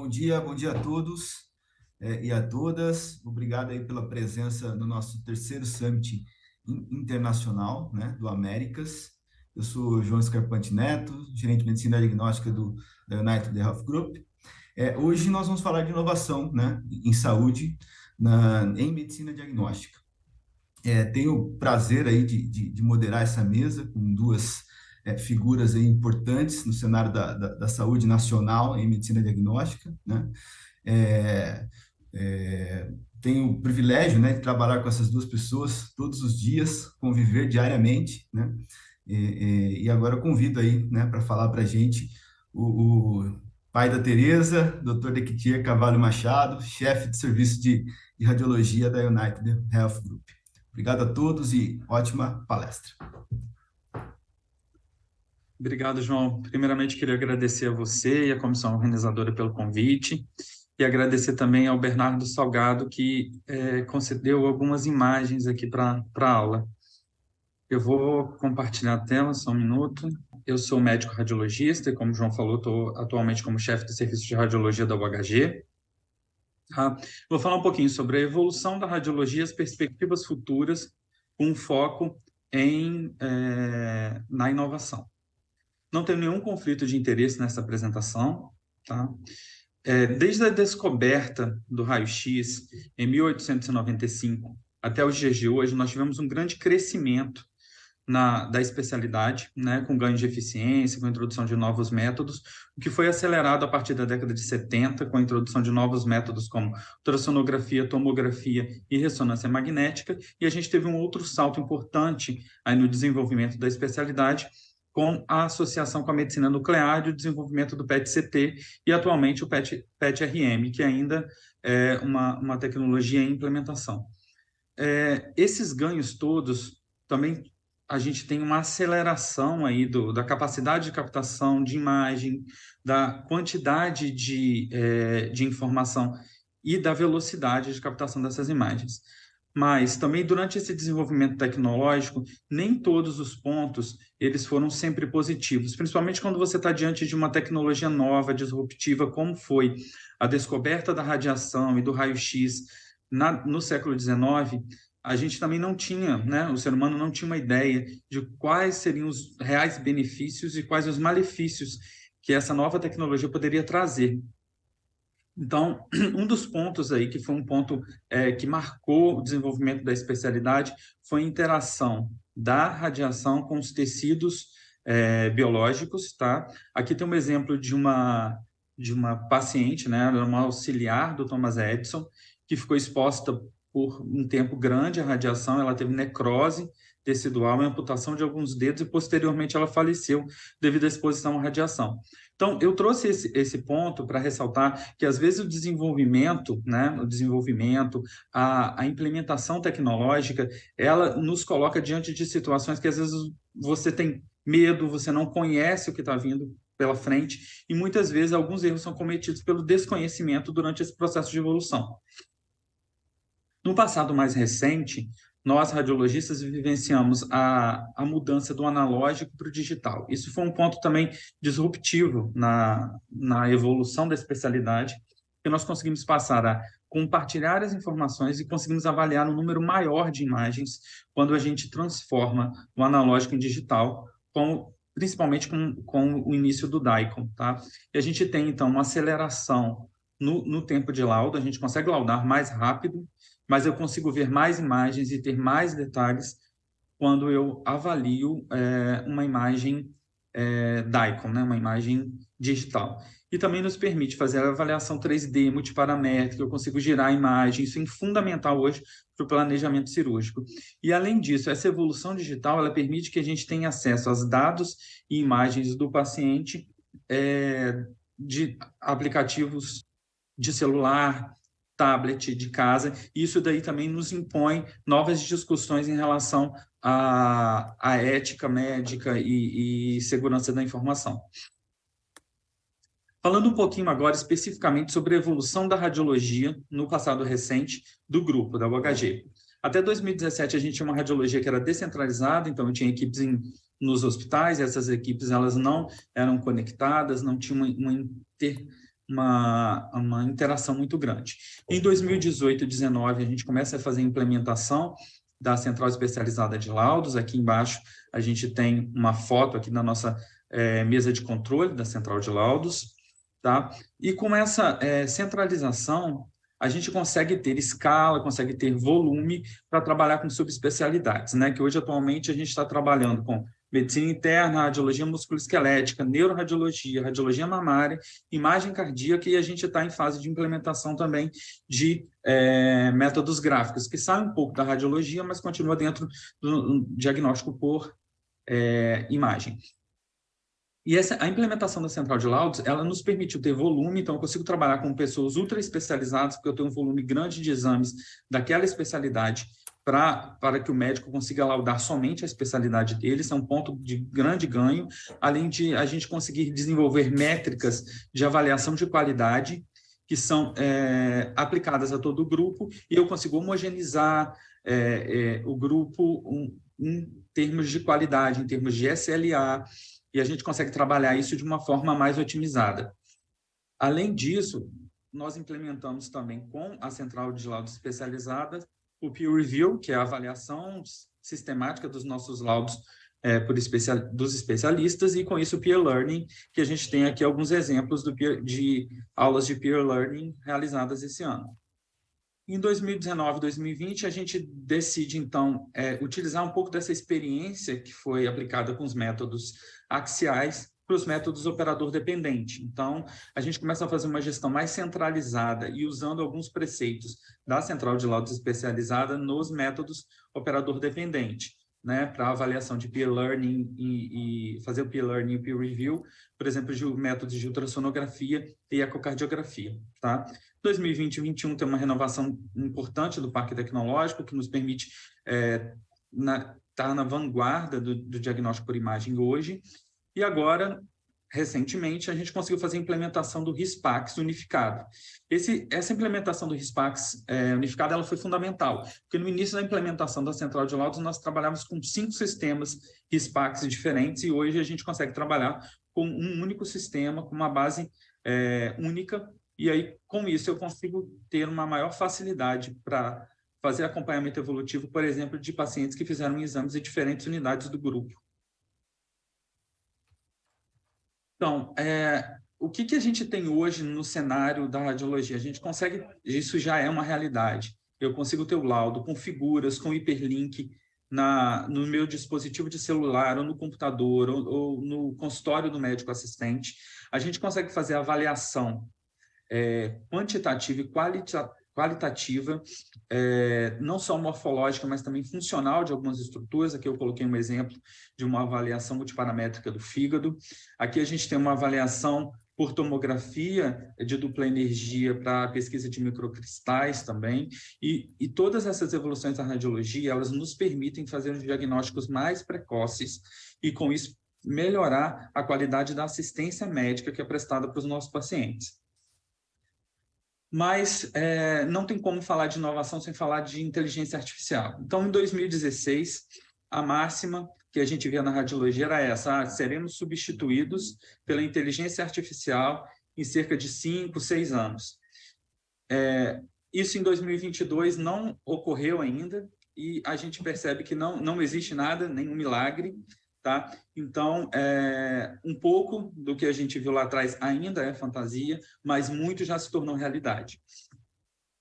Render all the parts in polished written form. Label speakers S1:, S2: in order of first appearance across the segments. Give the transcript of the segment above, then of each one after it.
S1: Bom dia a todos e a todas. Obrigado aí pela presença no nosso terceiro Summit Internacional, né, do Américas. Eu sou João Scarpante Neto, gerente de medicina diagnóstica da United Health Group. Hoje nós vamos falar de inovação, né, em saúde, em medicina diagnóstica. Tenho o prazer aí de moderar essa mesa com duas figuras aí importantes no cenário da saúde nacional em medicina diagnóstica, né? É, Tenho o privilégio, né, de trabalhar com essas duas pessoas todos os dias, conviver diariamente, né? E agora eu convido aí, né, para falar para a gente o pai da Tereza, Dr. Dequitir Carvalho Machado, chefe de serviço de radiologia da United Health Group. Obrigado a todos e ótima palestra.
S2: Obrigado, João. Primeiramente, queria agradecer a você e a comissão organizadora pelo convite e agradecer também ao Bernardo Salgado, que concedeu algumas imagens aqui para a aula. Eu vou compartilhar a tela, só um minuto. Eu sou médico radiologista e, como o João falou, estou atualmente como chefe do serviço de radiologia da UHG. Vou falar um pouquinho sobre a evolução da radiologia, as perspectivas futuras, com foco na inovação. Não tenho nenhum conflito de interesse nessa apresentação, tá? Desde a descoberta do raio-x em 1895 até os dias de hoje, nós tivemos um grande crescimento da especialidade, né, com ganho de eficiência, com a introdução de novos métodos, o que foi acelerado a partir da década de 70, com a introdução de novos métodos como ultrassonografia, tomografia e ressonância magnética, e a gente teve um outro salto importante aí no desenvolvimento da especialidade, com a associação com a medicina nuclear e o desenvolvimento do PET-CT e, atualmente, o PET-RM, que ainda é uma tecnologia em implementação. Esses ganhos todos, também a gente tem uma aceleração aí da capacidade de captação de imagem, da quantidade de informação e da velocidade de captação dessas imagens. Mas também durante esse desenvolvimento tecnológico, nem todos os pontos eles foram sempre positivos, principalmente quando você está diante de uma tecnologia nova, disruptiva, como foi a descoberta da radiação e do raio-x no século XIX. A gente também não tinha, né, o ser humano não tinha uma ideia de quais seriam os reais benefícios e quais os malefícios que essa nova tecnologia poderia trazer. Então, um dos pontos aí, que foi um ponto que marcou o desenvolvimento da especialidade, foi a interação da radiação com os tecidos biológicos, tá? Aqui tem um exemplo de uma paciente, né, uma auxiliar do Thomas Edison, que ficou exposta por um tempo grande à radiação. Ela teve necrose tecidual, amputação de alguns dedos e, posteriormente, ela faleceu devido à exposição à radiação. Então, eu trouxe esse ponto para ressaltar que, às vezes, o desenvolvimento, né, a implementação tecnológica, ela nos coloca diante de situações que, às vezes, você tem medo, você não conhece o que está vindo pela frente, e muitas vezes alguns erros são cometidos pelo desconhecimento durante esse processo de evolução. No passado mais recente, nós, radiologistas, vivenciamos a mudança do analógico para o digital. Isso foi um ponto também disruptivo na evolução da especialidade, que nós conseguimos passar a compartilhar as informações e conseguimos avaliar um número maior de imagens quando a gente transforma o analógico em digital, principalmente com o início do DICOM, tá? E a gente tem, então, uma aceleração no tempo de laudo. A gente consegue laudar mais rápido, mas eu consigo ver mais imagens e ter mais detalhes quando eu avalio uma imagem DICOM, né? Uma imagem digital. E também nos permite fazer a avaliação 3D multiparamétrica. Eu consigo girar a imagem. Isso é fundamental hoje para o planejamento cirúrgico. E, além disso, essa evolução digital ela permite que a gente tenha acesso aos dados e imagens do paciente de aplicativos de celular, tablet, de casa. E isso daí também nos impõe novas discussões em relação à ética médica e segurança da informação. Falando um pouquinho agora especificamente sobre a evolução da radiologia no passado recente do grupo, da UHG. Até 2017, a gente tinha uma radiologia que era descentralizada, então eu tinha equipes nos hospitais, e essas equipes elas não eram conectadas, não tinham uma interação muito grande. Em 2018 e 2019, a gente começa a fazer a implementação da Central Especializada de Laudos. Aqui embaixo, a gente tem uma foto aqui na nossa mesa de controle da Central de Laudos. Tá? E com essa centralização, a gente consegue ter escala, consegue ter volume para trabalhar com subespecialidades, né? Que hoje, atualmente, a gente está trabalhando com medicina interna, radiologia musculoesquelética, neuroradiologia, radiologia mamária, imagem cardíaca, e a gente está em fase de implementação também de métodos gráficos, que saem um pouco da radiologia, mas continua dentro do diagnóstico por imagem. E a implementação da central de laudos, ela nos permitiu ter volume, então eu consigo trabalhar com pessoas ultra especializadas, porque eu tenho um volume grande de exames daquela especialidade, para que o médico consiga laudar somente a especialidade dele. Isso é um ponto de grande ganho, além de a gente conseguir desenvolver métricas de avaliação de qualidade, que são aplicadas a todo o grupo, e eu consigo homogeneizar o grupo em termos de qualidade, em termos de SLA, e a gente consegue trabalhar isso de uma forma mais otimizada. Além disso, nós implementamos também com a Central de Laudos Especializada o Peer Review, que é a avaliação sistemática dos nossos laudos dos especialistas, e com isso o Peer Learning, que a gente tem aqui alguns exemplos de aulas de Peer Learning realizadas esse ano. Em 2019 e 2020, a gente decide, então, utilizar um pouco dessa experiência que foi aplicada com os métodos axiais para os métodos operador-dependente. Então, a gente começa a fazer uma gestão mais centralizada e usando alguns preceitos da Central de Laudos Especializada nos métodos operador-dependente, né, para avaliação de peer learning e fazer o peer learning e o peer review, por exemplo, de métodos de ultrassonografia e ecocardiografia, tá? 2020 e 2021 tem uma renovação importante do parque tecnológico, que nos permite estar na vanguarda do diagnóstico por imagem hoje. E agora, recentemente, a gente conseguiu fazer a implementação do RIS-PACS unificado. Essa implementação do RIS-PACS unificado, ela foi fundamental, porque no início da implementação da Central de Laudos, nós trabalhávamos com 5 sistemas RIS-PACS diferentes, e hoje a gente consegue trabalhar com um único sistema, com uma base única, e aí, com isso, eu consigo ter uma maior facilidade para fazer acompanhamento evolutivo, por exemplo, de pacientes que fizeram exames em diferentes unidades do grupo. Então, o que a gente tem hoje no cenário da radiologia? A gente consegue, isso já é uma realidade. Eu consigo ter o laudo com figuras, com hiperlink no meu dispositivo de celular, ou no computador, ou no consultório do médico assistente. A gente consegue fazer a avaliação quantitativa e qualitativa, não só morfológica, mas também funcional de algumas estruturas. Aqui eu coloquei um exemplo de uma avaliação multiparamétrica do fígado. Aqui a gente tem uma avaliação por tomografia de dupla energia para pesquisa de microcristais também, e todas essas evoluções da radiologia, elas nos permitem fazer os diagnósticos mais precoces e, com isso, melhorar a qualidade da assistência médica que é prestada para os nossos pacientes. Mas não tem como falar de inovação sem falar de inteligência artificial. Então, em 2016, a máxima que a gente via na radiologia era essa: seremos substituídos pela inteligência artificial em cerca de 5, 6 anos. Isso em 2022 não ocorreu ainda, e a gente percebe que não existe nada, nenhum milagre. Tá? Então, um pouco do que a gente viu lá atrás ainda é fantasia, mas muito já se tornou realidade.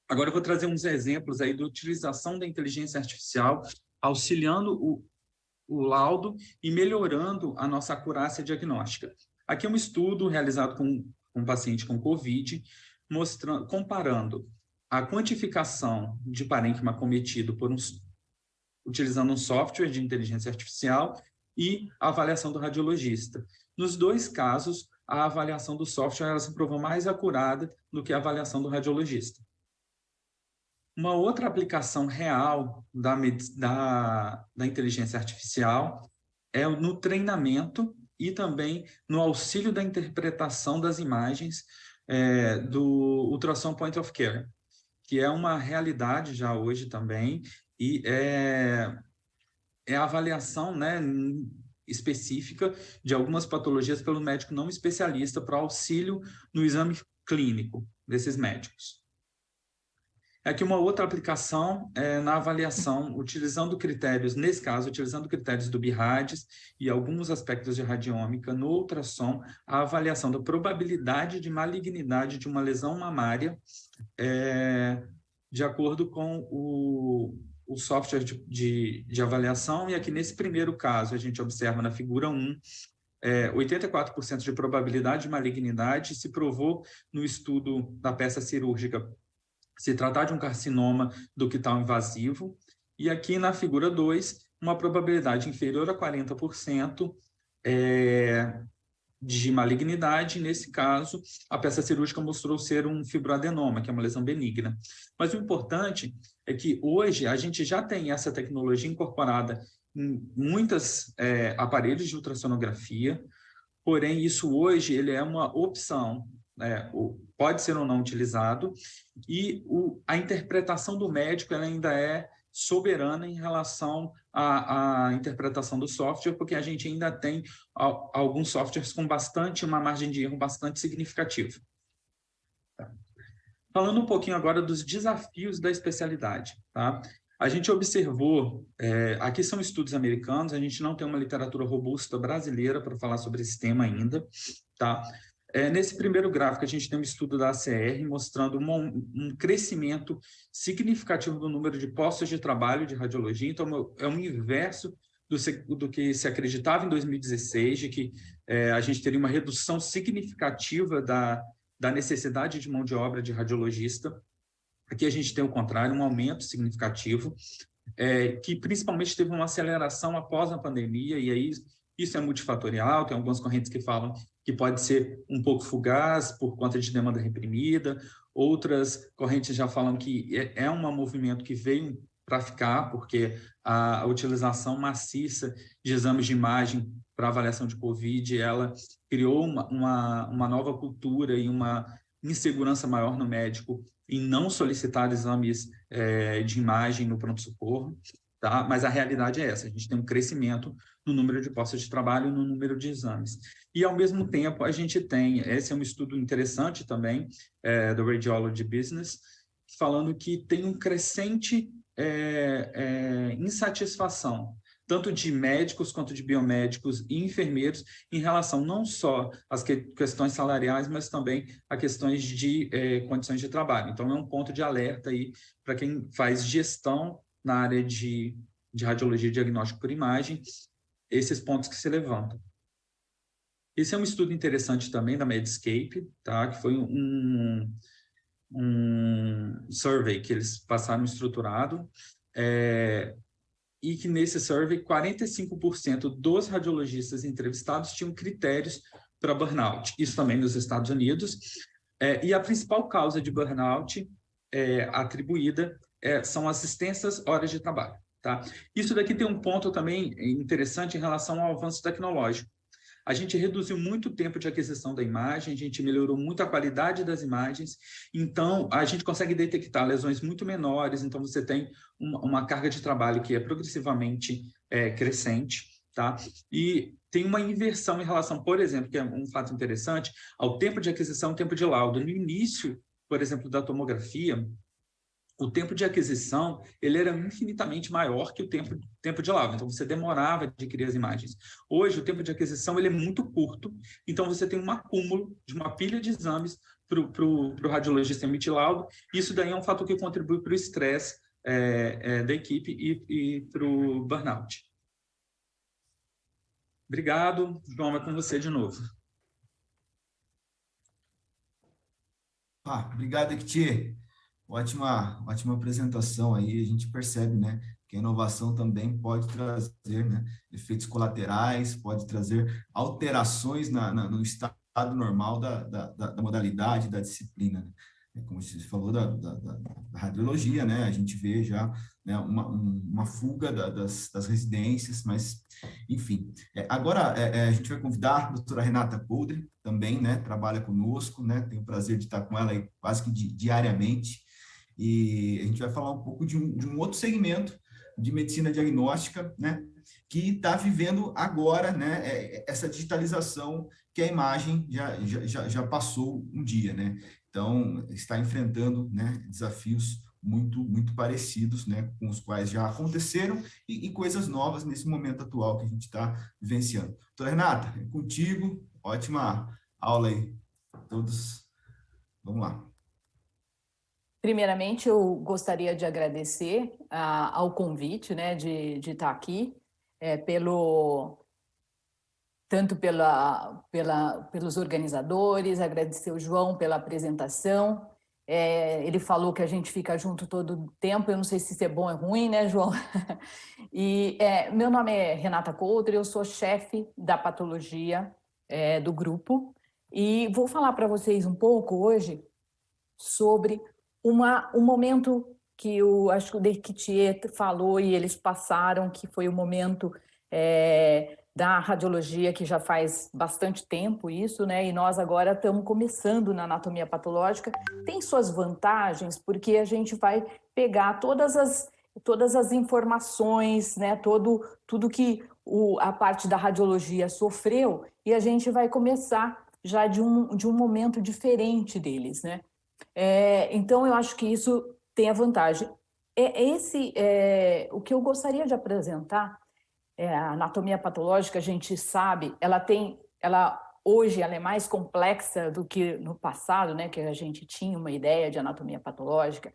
S2: Agora eu vou trazer uns exemplos aí da utilização da inteligência artificial, auxiliando o laudo e melhorando a nossa acurácia diagnóstica. Aqui é um estudo realizado com um paciente com COVID, comparando a quantificação de parênquima cometido utilizando um software de inteligência artificial e a avaliação do radiologista. Nos dois casos, a avaliação do software ela se provou mais acurada do que a avaliação do radiologista. Uma outra aplicação real da inteligência artificial é no treinamento e também no auxílio da interpretação das imagens do ultrassom point of care, que é uma realidade já hoje também, e é a avaliação, né, específica de algumas patologias pelo médico não especialista para auxílio no exame clínico desses médicos. Aqui uma outra aplicação na avaliação, utilizando critérios, nesse caso, utilizando critérios do BIRADS e alguns aspectos de radiômica no ultrassom, a avaliação da probabilidade de malignidade de uma lesão mamária de acordo com o software de avaliação. E aqui nesse primeiro caso, a gente observa na figura 1, 84% de probabilidade de malignidade, se provou no estudo da peça cirúrgica se tratar de um carcinoma ductal invasivo, e aqui na figura 2, uma probabilidade inferior a 40% de malignidade. Nesse caso, a peça cirúrgica mostrou ser um fibroadenoma, que é uma lesão benigna. Mas o importante é que hoje a gente já tem essa tecnologia incorporada em muitos aparelhos de ultrassonografia, porém isso hoje ele é uma opção, pode ser ou não utilizado, e a interpretação do médico ela ainda é soberana em relação à interpretação do software, porque a gente ainda tem alguns softwares com uma margem de erro bastante significativa. Tá? Falando um pouquinho agora dos desafios da especialidade, tá? A gente observou, aqui são estudos americanos, a gente não tem uma literatura robusta brasileira para falar sobre esse tema ainda, tá? Nesse primeiro gráfico, a gente tem um estudo da ACR mostrando um crescimento significativo do número de postos de trabalho de radiologia. Então, é um inverso do que se acreditava em 2016, de que a gente teria uma redução significativa da necessidade de mão de obra de radiologista. Aqui a gente tem o contrário, um aumento significativo, que principalmente teve uma aceleração após a pandemia, e aí isso é multifatorial, tem algumas correntes que falam que pode ser um pouco fugaz por conta de demanda reprimida, outras correntes já falam que é um movimento que veio para ficar, porque a utilização maciça de exames de imagem para avaliação de Covid, ela criou uma nova cultura e uma insegurança maior no médico em não solicitar exames de imagem no pronto-socorro, tá? Mas a realidade é essa, a gente tem um crescimento no número de postos de trabalho e no número de exames. E, ao mesmo tempo, a gente tem, esse é um estudo interessante também, do Radiology Business, falando que tem um crescente insatisfação, tanto de médicos quanto de biomédicos e enfermeiros, em relação não só às questões salariais, mas também a questões de condições de trabalho. Então, é um ponto de alerta aí para quem faz gestão na área de radiologia e diagnóstico por imagem, esses pontos que se levantam. Esse é um estudo interessante também da Medscape, tá? Que foi um survey que eles passaram estruturado, e que nesse survey 45% dos radiologistas entrevistados tinham critérios para burnout, isso também nos Estados Unidos, e a principal causa de burnout atribuída são assistências horas de trabalho. Tá? Isso daqui tem um ponto também interessante em relação ao avanço tecnológico. A gente reduziu muito o tempo de aquisição da imagem, a gente melhorou muito a qualidade das imagens, então a gente consegue detectar lesões muito menores, então você tem uma carga de trabalho que é progressivamente crescente, tá? E tem uma inversão em relação, por exemplo, que é um fato interessante, ao tempo de aquisição e tempo de laudo. No início, por exemplo, da tomografia, o tempo de aquisição ele era infinitamente maior que o tempo de laudo. Então, você demorava a adquirir as imagens. Hoje, o tempo de aquisição ele é muito curto, então você tem um acúmulo de uma pilha de exames para o radiologista emitir laudo. Isso daí é um fator que contribui para o estresse da equipe e para o burnout. Obrigado. João, é com você de novo.
S1: Obrigado, Ekti. Ótima apresentação aí, a gente percebe, né, que a inovação também pode trazer, né, efeitos colaterais, pode trazer alterações no estado normal da modalidade, da disciplina, né? Como você falou da radiologia, né, a gente vê já, né, uma fuga das residências, mas, enfim. Agora, a gente vai convidar a doutora Renata Poldre, também, né, trabalha conosco, né, tenho o prazer de estar com ela aí quase que diariamente, e a gente vai falar um pouco de um outro segmento de medicina diagnóstica, né, que está vivendo agora, né, essa digitalização que a imagem já passou um dia, né? Então, está enfrentando, né, desafios muito parecidos, né, com os quais já aconteceram e coisas novas nesse momento atual que a gente está vivenciando. Doutora Renata, é contigo, ótima aula aí a todos. Vamos lá.
S3: Primeiramente, eu gostaria de agradecer ao convite, né, de estar aqui, tanto pelos organizadores, agradecer o João pela apresentação. Ele falou que a gente fica junto todo o tempo, eu não sei se isso é bom ou ruim, né, João? Meu nome é Renata Coutre, eu sou chefe da patologia do grupo e vou falar para vocês um pouco hoje sobre um momento que acho que o Desquitier falou e eles passaram, que foi o momento da radiologia, que já faz bastante tempo isso, né? E nós agora estamos começando na anatomia patológica. Tem suas vantagens, porque a gente vai pegar todas as informações, né? Tudo que a parte da radiologia sofreu, e a gente vai começar já de um momento diferente deles, né? Então, eu acho que isso tem a vantagem. O que eu gostaria de apresentar a anatomia patológica, a gente sabe, hoje ela é mais complexa do que no passado, né? Que a gente tinha uma ideia de anatomia patológica,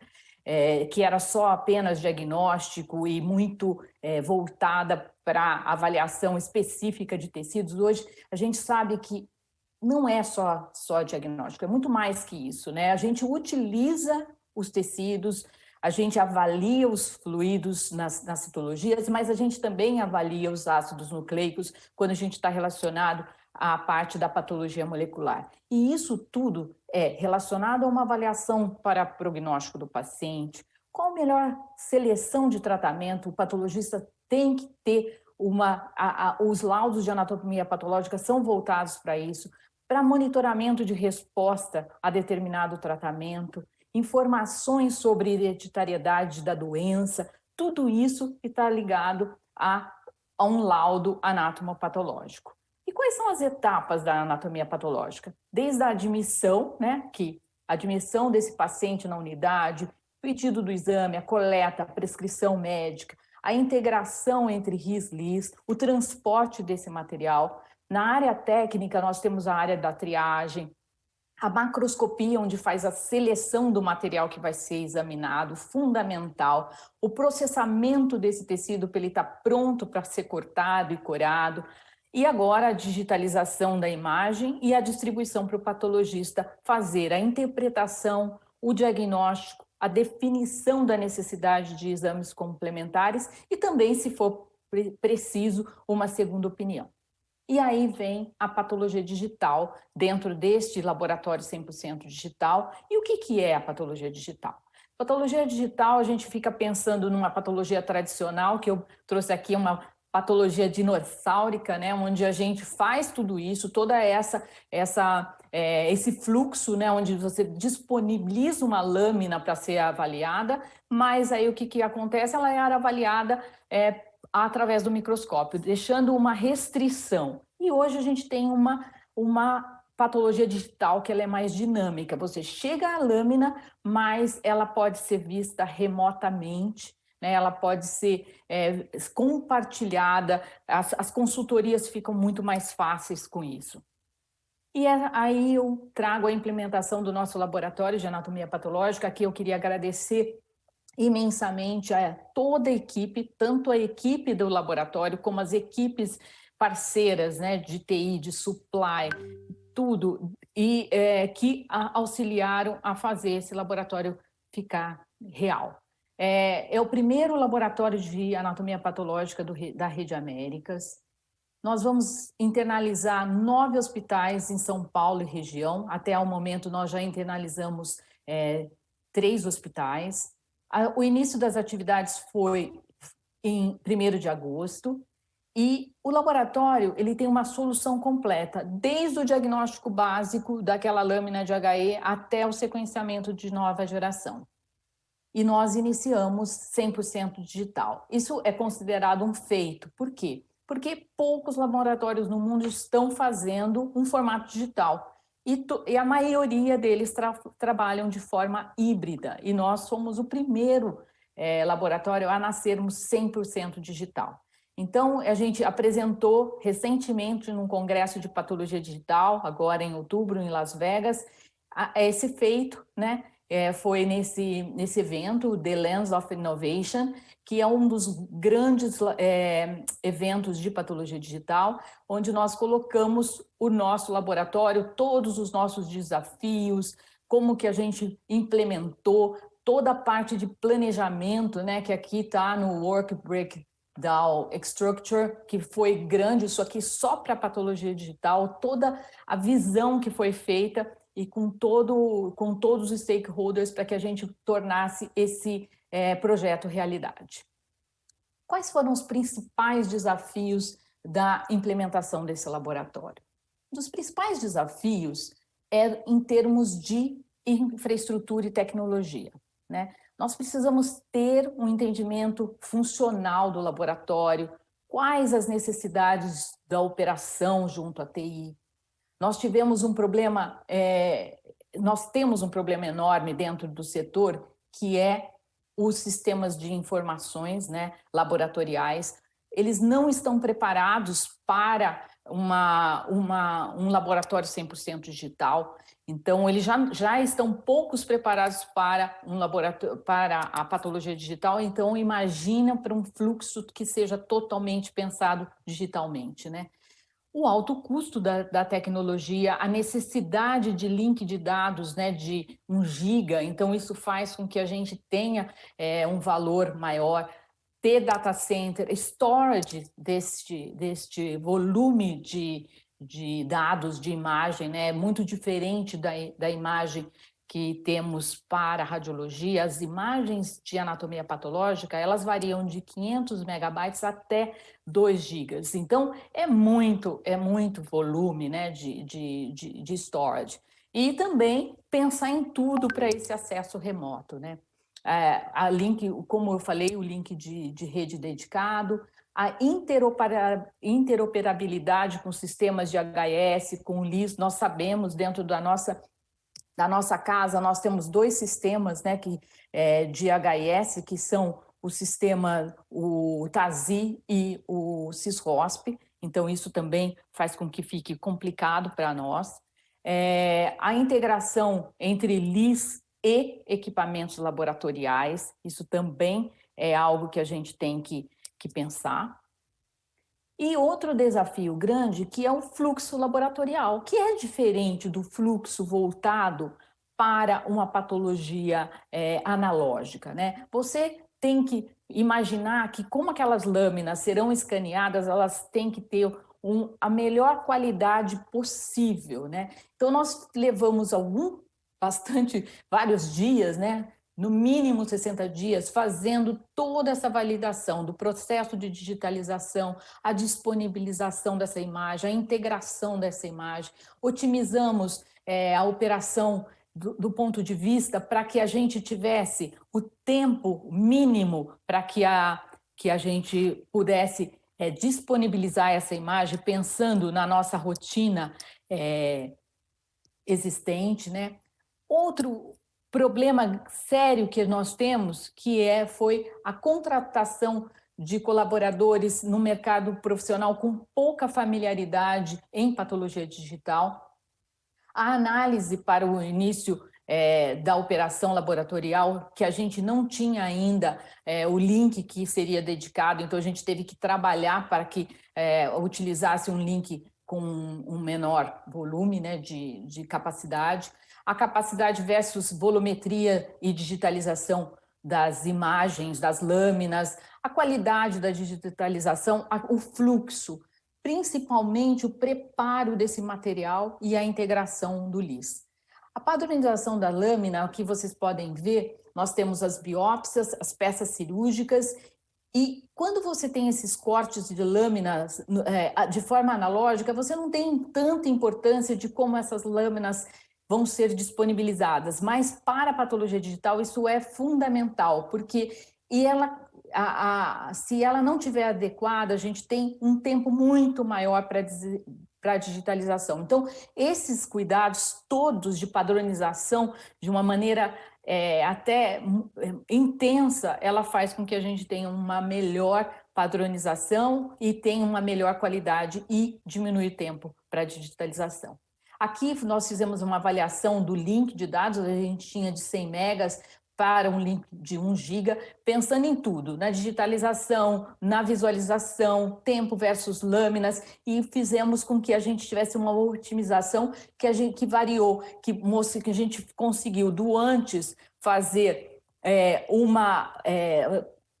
S3: que era só apenas diagnóstico e muito voltada para avaliação específica de tecidos. Hoje a gente sabe que não é só diagnóstico, é muito mais que isso, né? A gente utiliza os tecidos, a gente avalia os fluidos nas citologias, mas a gente também avalia os ácidos nucleicos quando a gente está relacionado à parte da patologia molecular. E isso tudo é relacionado a uma avaliação para prognóstico do paciente. Qual a melhor seleção de tratamento? O patologista tem que ter os laudos de anatomia patológica são voltados para isso, para monitoramento de resposta a determinado tratamento, informações sobre hereditariedade da doença, tudo isso está ligado a um laudo anatomopatológico. E quais são as etapas da anatomia patológica? Desde a admissão, né, a admissão desse paciente na unidade, pedido do exame, a coleta, a prescrição médica, a integração entre RIS e LIS, o transporte desse material. Na área técnica, nós temos a área da triagem, a macroscopia, onde faz a seleção do material que vai ser examinado, fundamental, o processamento desse tecido para ele estar pronto para ser cortado e corado, e agora a digitalização da imagem e a distribuição para o patologista fazer a interpretação, o diagnóstico, a definição da necessidade de exames complementares e também, se for preciso, uma segunda opinião. E aí vem a patologia digital dentro deste laboratório 100% digital. E o que é a patologia digital? Patologia digital, a gente fica pensando numa patologia tradicional, que eu trouxe aqui uma patologia dinossáurica, né, onde a gente faz tudo isso, toda esse fluxo, né, onde você disponibiliza uma lâmina para ser avaliada, mas aí o que acontece? Ela é avaliada através do microscópio, deixando uma restrição. E hoje a gente tem uma patologia digital que ela é mais dinâmica. Você chega à lâmina, mas ela pode ser vista remotamente, né? Ela pode ser compartilhada, as consultorias ficam muito mais fáceis com isso. E aí eu trago a implementação do nosso laboratório de anatomia patológica. Aqui eu queria agradecer imensamente a toda a equipe, tanto a equipe do laboratório como as equipes parceiras, né, de TI, de supply, tudo, e que auxiliaram a fazer esse laboratório ficar real. É o primeiro laboratório de anatomia patológica da Rede Américas. Nós vamos internalizar 9 hospitais em São Paulo e região. Até o momento, nós já internalizamos 3 hospitais. O início das atividades foi em 1º de agosto e o laboratório ele tem uma solução completa, desde o diagnóstico básico daquela lâmina de HE até o sequenciamento de nova geração. e nós iniciamos 100% digital. Isso é considerado um feito. Por quê? Porque poucos laboratórios no mundo estão fazendo um formato digital. E a maioria deles trabalham de forma híbrida. E nós somos o primeiro laboratório a nascermos 100% digital. Então, a gente apresentou recentemente num congresso de patologia digital, agora em outubro, em Las Vegas, esse feito, né? Foi nesse evento, The Lens of Innovation, que é um dos grandes eventos de patologia digital, onde nós colocamos o nosso laboratório, todos os nossos desafios, como que a gente implementou toda a parte de planejamento, né, que aqui está no Work Breakdown Structure, que foi grande, isso aqui só para patologia digital, toda a visão que foi feita e com todos os stakeholders para que a gente tornasse esse projeto realidade. Quais foram os principais desafios da implementação desse laboratório? Um dos principais desafios é em termos de infraestrutura e tecnologia, né? Nós precisamos ter um entendimento funcional do laboratório, quais as necessidades da operação junto à TI. Nós tivemos um problema, nós temos um problema enorme dentro do setor, que é os sistemas de informações, né, laboratoriais. Eles não estão preparados para um laboratório 100% digital. Então, eles já estão poucos preparados para um laboratório, para a patologia digital. Então, imagina para um fluxo que seja totalmente pensado digitalmente, né? O alto custo da tecnologia, a necessidade de link de dados, né, de 1 giga, então isso faz com que a gente tenha um valor maior, ter data center, storage deste volume de dados, de imagem, né, muito diferente da imagem que temos para radiologia. As imagens de anatomia patológica, elas variam de 500 megabytes até 2 gigas. Então, é muito volume, né, de storage. E também pensar em tudo para esse acesso remoto, né? Como eu falei, o link de rede dedicado, a interoperabilidade com sistemas de HS, com o LIS. Nós sabemos, dentro da nossa casa, nós temos 2 sistemas, né, de HS, que são o TASI e o SysROSP. Então, isso também faz com que fique complicado para nós. A integração entre LIS e equipamentos laboratoriais, isso também é algo que a gente tem que pensar. E outro desafio grande, que é o fluxo laboratorial, que é diferente do fluxo voltado para uma patologia analógica, né? Você tem que imaginar que, como aquelas lâminas serão escaneadas, elas têm que ter a melhor qualidade possível, né? Então, nós levamos vários dias, né? No mínimo 60 dias, fazendo toda essa validação do processo de digitalização, a disponibilização dessa imagem, a integração dessa imagem. Otimizamos a operação do ponto de vista para que a gente tivesse o tempo mínimo para que a gente pudesse disponibilizar essa imagem, pensando na nossa rotina existente, né? Outro problema sério que nós temos, foi a contratação de colaboradores no mercado profissional com pouca familiaridade em patologia digital, a análise para o início da operação laboratorial, que a gente não tinha ainda o link que seria dedicado, então a gente teve que trabalhar para que utilizasse um link com um menor volume, né, de capacidade. A capacidade versus volumetria e digitalização das imagens, das lâminas, a qualidade da digitalização, o fluxo, principalmente o preparo desse material e a integração do LIS. A padronização da lâmina, aqui vocês podem ver, nós temos as biópsias, as peças cirúrgicas, e quando você tem esses cortes de lâminas de forma analógica, você não tem tanta importância de como essas lâminas vão ser disponibilizadas, mas para a patologia digital isso é fundamental, porque se ela não tiver adequada, a gente tem um tempo muito maior para a digitalização. Então, esses cuidados todos de padronização, de uma maneira até intensa, ela faz com que a gente tenha uma melhor padronização e tenha uma melhor qualidade e diminui o tempo para a digitalização. Aqui nós fizemos uma avaliação do link de dados, a gente tinha de 100 megas para um link de 1 giga, pensando em tudo, na digitalização, na visualização, tempo versus lâminas, e fizemos com que a gente tivesse uma otimização que variou, que a gente conseguiu do antes fazer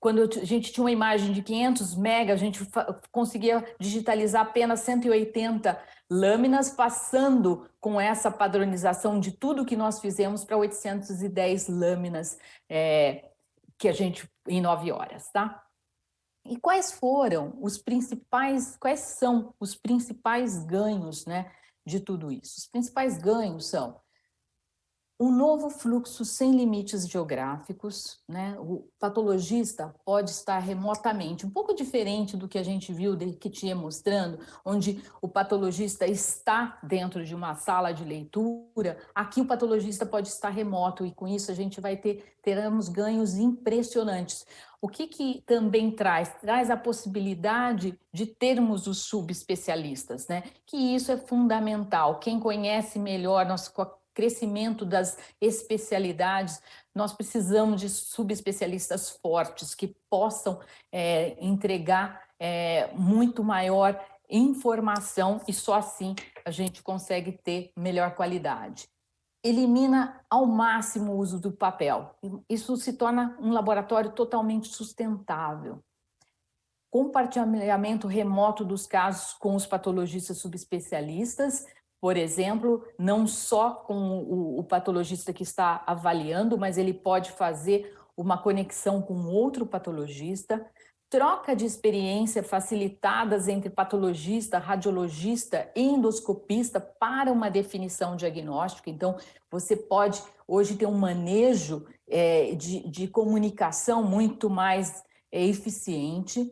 S3: quando a gente tinha uma imagem de 500 megas, a gente conseguia digitalizar apenas 180 lâminas, passando com essa padronização de tudo que nós fizemos para 810 lâminas que a gente em 9 horas, tá? E quais são os principais ganhos, né, de tudo isso? Os principais ganhos são um novo fluxo sem limites geográficos, né? O patologista pode estar remotamente, um pouco diferente do que a gente viu que tinha mostrando, onde o patologista está dentro de uma sala de leitura. Aqui o patologista pode estar remoto e com isso a gente vai teremos ganhos impressionantes. O que também traz? Traz a possibilidade de termos os subespecialistas, né? Que isso é fundamental. Quem conhece melhor nosso crescimento das especialidades, nós precisamos de subespecialistas fortes que possam entregar muito maior informação e só assim a gente consegue ter melhor qualidade. Elimina ao máximo o uso do papel. Isso se torna um laboratório totalmente sustentável. Compartilhamento remoto dos casos com os patologistas subespecialistas, por exemplo, não só com o patologista que está avaliando, mas ele pode fazer uma conexão com outro patologista, troca de experiência facilitadas entre patologista, radiologista e endoscopista para uma definição diagnóstica. Então, você pode hoje ter um manejo de comunicação muito mais eficiente.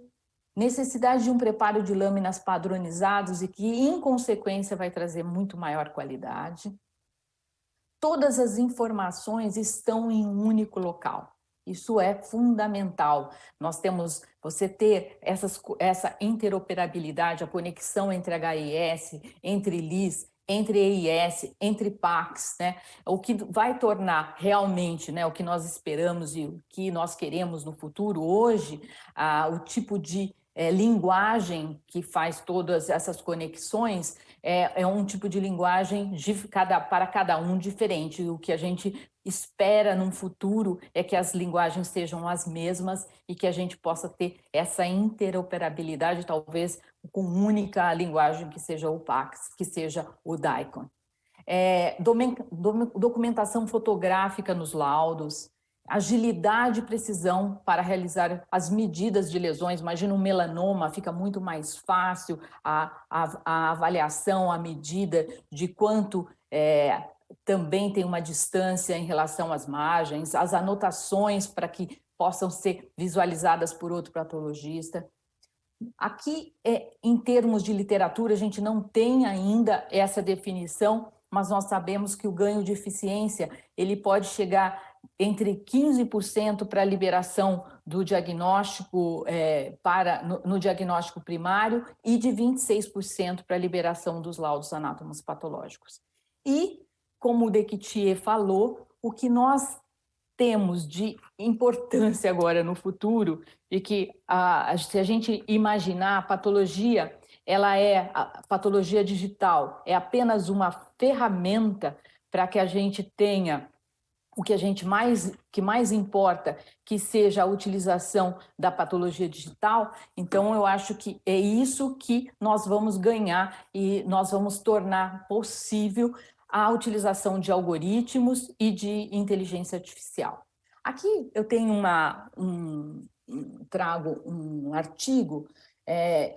S3: Necessidade de um preparo de lâminas padronizados e que, em consequência, vai trazer muito maior qualidade. Todas as informações estão em um único local. Isso é fundamental. Você ter essa interoperabilidade, a conexão entre HIS, entre LIS, entre EIS, entre PACS, né? O que vai tornar realmente, né, o que nós esperamos e o que nós queremos no futuro hoje, o tipo de linguagem que faz todas essas conexões é um tipo de linguagem para cada um diferente. O que a gente espera num futuro é que as linguagens sejam as mesmas e que a gente possa ter essa interoperabilidade, talvez com única linguagem que seja o PACS, que seja o DICOM. Documentação fotográfica nos laudos, agilidade e precisão para realizar as medidas de lesões. Imagina um melanoma, fica muito mais fácil a avaliação, a medida de quanto também tem uma distância em relação às margens, as anotações para que possam ser visualizadas por outro patologista. Aqui, em termos de literatura, a gente não tem ainda essa definição, mas nós sabemos que o ganho de eficiência ele pode chegar entre 15% para a liberação do diagnóstico no diagnóstico primário e de 26% para a liberação dos laudos anátomos patológicos. E, como o Dequitier falou, o que nós temos de importância agora no futuro, de que se a gente imaginar a patologia, a patologia digital é apenas uma ferramenta para que a gente tenha o que mais importa, que seja a utilização da patologia digital. Então, eu acho que é isso que nós vamos ganhar e nós vamos tornar possível a utilização de algoritmos e de inteligência artificial. Aqui eu tenho trago um artigo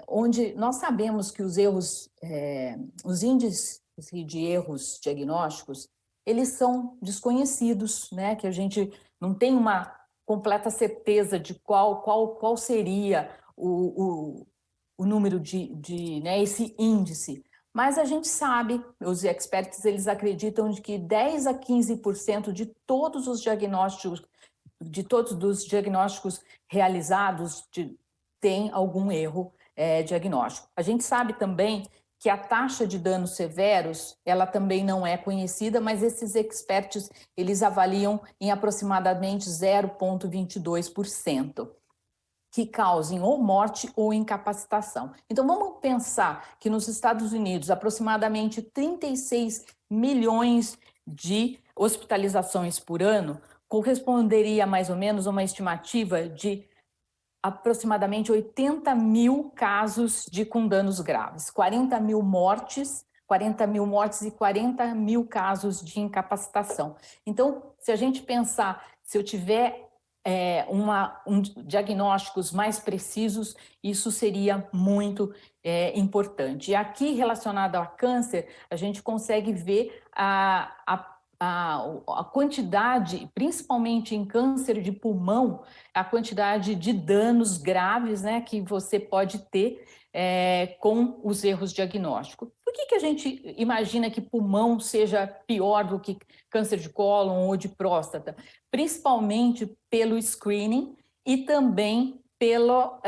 S3: onde nós sabemos que os índices de erros diagnósticos eles são desconhecidos, né? Que a gente não tem uma completa certeza de qual seria o número né, esse índice. Mas a gente sabe, os experts, eles acreditam de que 10 a 15% de todos os diagnósticos, realizados, tem algum erro diagnóstico. A gente sabe também que a taxa de danos severos, ela também não é conhecida, mas esses experts, eles avaliam em aproximadamente 0,22%, que causem ou morte ou incapacitação. Então, vamos pensar que nos Estados Unidos, aproximadamente 36 milhões de hospitalizações por ano, corresponderia mais ou menos a uma estimativa de aproximadamente 80 mil casos com danos graves, 40 mil mortes e 40 mil casos de incapacitação. Então, se a gente pensar, se eu tiver diagnósticos mais precisos, isso seria muito importante. E aqui, relacionado ao câncer, a gente consegue ver a quantidade, principalmente em câncer de pulmão, a quantidade de danos graves, né, que você pode ter com os erros diagnósticos. Por que a gente imagina que pulmão seja pior do que câncer de cólon ou de próstata? Principalmente pelo screening e também pela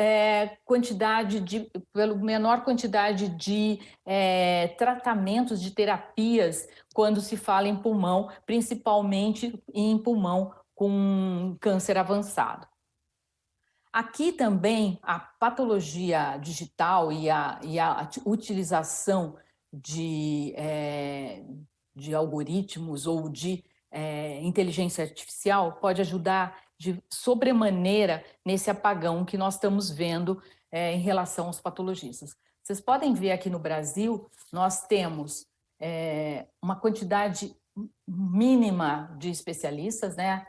S3: menor quantidade de tratamentos, de terapias, quando se fala em pulmão, principalmente em pulmão com câncer avançado. Aqui também a patologia digital e a utilização de algoritmos ou de inteligência artificial pode ajudar de sobremaneira nesse apagão que nós estamos vendo em relação aos patologistas. Vocês podem ver aqui no Brasil, nós temos uma quantidade mínima de especialistas, né?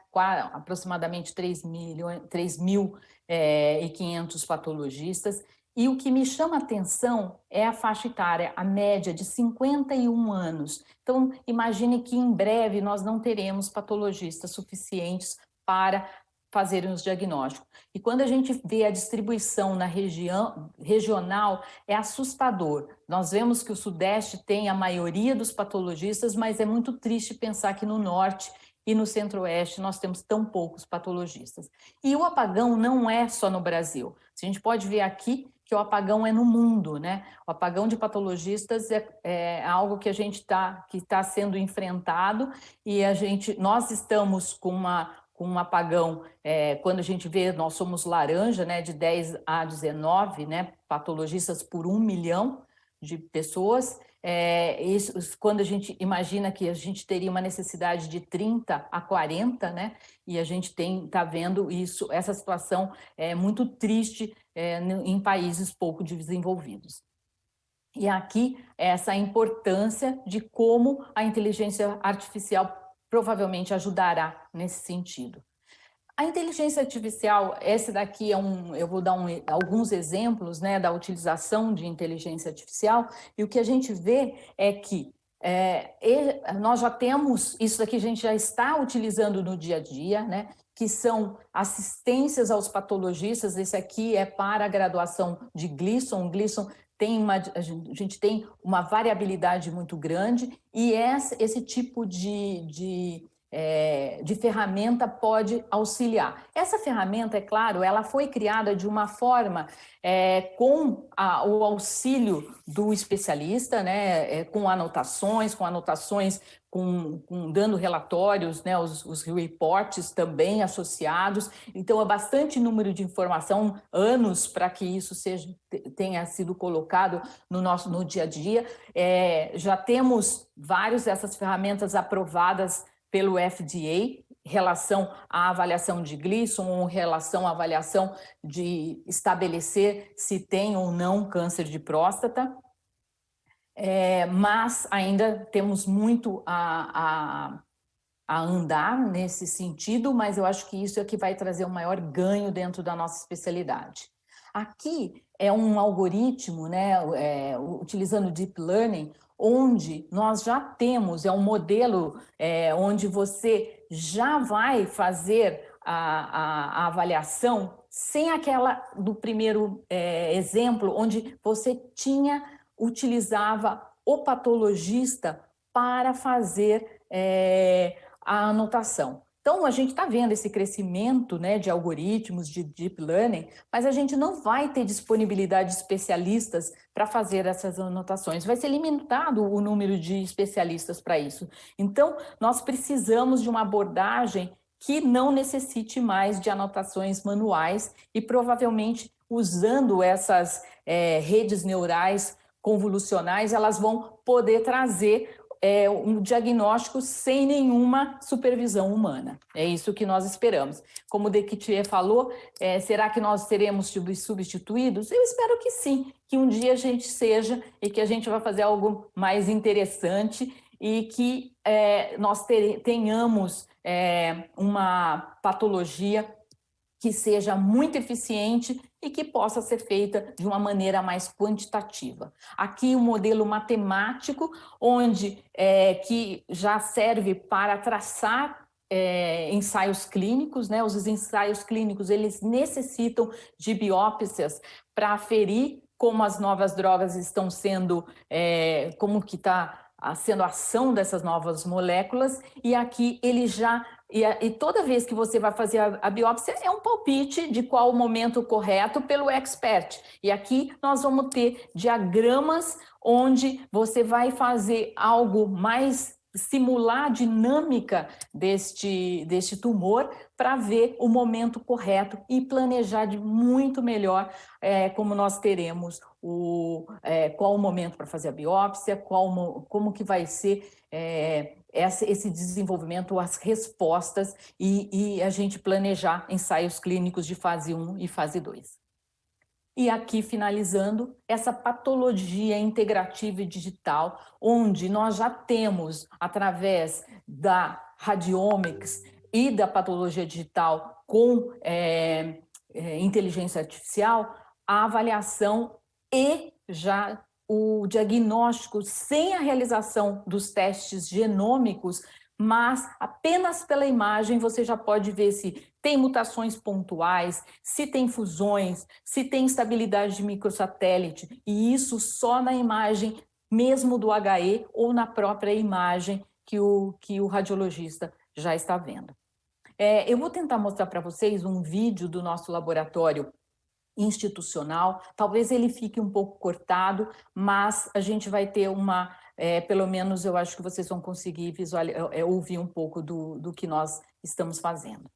S3: Aproximadamente 3.500 patologistas, e o que me chama a atenção é a faixa etária, a média de 51 anos. Então, imagine que em breve nós não teremos patologistas suficientes para fazerem os diagnósticos. E quando a gente vê a distribuição na regional, é assustador. Nós vemos que o Sudeste tem a maioria dos patologistas, mas é muito triste pensar que no Norte e no Centro-Oeste nós temos tão poucos patologistas. E o apagão não é só no Brasil. A gente pode ver aqui que o apagão é no mundo, né? O apagão de patologistas é algo que que está sendo enfrentado, e nós estamos com um apagão, quando a gente vê, nós somos laranja, né, de 10 a 19, né, patologistas por 1 milhão de pessoas. Quando a gente imagina que a gente teria uma necessidade de 30 a 40, né, e a gente está vendo essa situação muito triste em países pouco desenvolvidos. E aqui, essa importância de como a inteligência artificial provavelmente ajudará nesse sentido. A inteligência artificial, esse daqui eu vou dar alguns exemplos, né, da utilização de inteligência artificial, e o que a gente vê é que nós já temos, isso daqui a gente já está utilizando no dia a dia, né, que são assistências aos patologistas. Esse aqui é para a graduação de Gleason. Gleason a gente tem uma variabilidade muito grande, e esse tipo de ferramenta pode auxiliar. Essa ferramenta, é claro, ela foi criada de uma forma com o auxílio do especialista, né, com anotações, dando relatórios, né, os reports também associados. Então, é bastante número de informação, anos para que isso tenha sido colocado no dia a dia. Já temos várias dessas ferramentas aprovadas pelo FDA, em relação à avaliação de Gleason, ou em relação à avaliação de estabelecer se tem ou não câncer de próstata. Mas ainda temos muito a andar nesse sentido, mas eu acho que isso é que vai trazer um maior ganho dentro da nossa especialidade. Aqui é um algoritmo, né, utilizando Deep Learning, onde nós já temos, é um modelo onde você já vai fazer a avaliação sem aquela do primeiro exemplo, onde você utilizava o patologista para fazer a anotação. Então, a gente está vendo esse crescimento, né, de algoritmos, de deep learning, mas a gente não vai ter disponibilidade de especialistas para fazer essas anotações. Vai ser limitado o número de especialistas para isso. Então, nós precisamos de uma abordagem que não necessite mais de anotações manuais e provavelmente usando essas redes neurais convolucionais, elas vão poder trazer um diagnóstico sem nenhuma supervisão humana. É isso que nós esperamos. Como o Dequitier falou, será que nós seremos substituídos? Eu espero que sim, que um dia a gente seja e que a gente vai fazer algo mais interessante e que nós tenhamos uma patologia que seja muito eficiente e que possa ser feita de uma maneira mais quantitativa. Aqui o modelo matemático, onde que já serve para traçar ensaios clínicos, né? Os ensaios clínicos, eles necessitam de biópsias para aferir como as novas drogas estão sendo, como que está sendo a ação dessas novas moléculas, e aqui ele já... E toda vez que você vai fazer a biópsia, é um palpite de qual o momento correto pelo expert. E aqui nós vamos ter diagramas onde você vai fazer algo mais, simular a dinâmica deste tumor para ver o momento correto e planejar de muito melhor como nós teremos qual o momento para fazer a biópsia, como que vai ser esse desenvolvimento, as respostas e a gente planejar ensaios clínicos de fase 1 e fase 2. E aqui, finalizando, essa patologia integrativa e digital, onde nós já temos, através da radiomics e da patologia digital com inteligência artificial, a avaliação e já o diagnóstico sem a realização dos testes genômicos, mas apenas pela imagem você já pode ver se tem mutações pontuais, se tem fusões, se tem instabilidade de microsatélite, e isso só na imagem mesmo do HE ou na própria imagem que o radiologista já está vendo. Eu vou tentar mostrar para vocês um vídeo do nosso laboratório institucional, talvez ele fique um pouco cortado, mas a gente vai ter pelo menos eu acho que vocês vão conseguir ouvir um pouco do que nós estamos fazendo.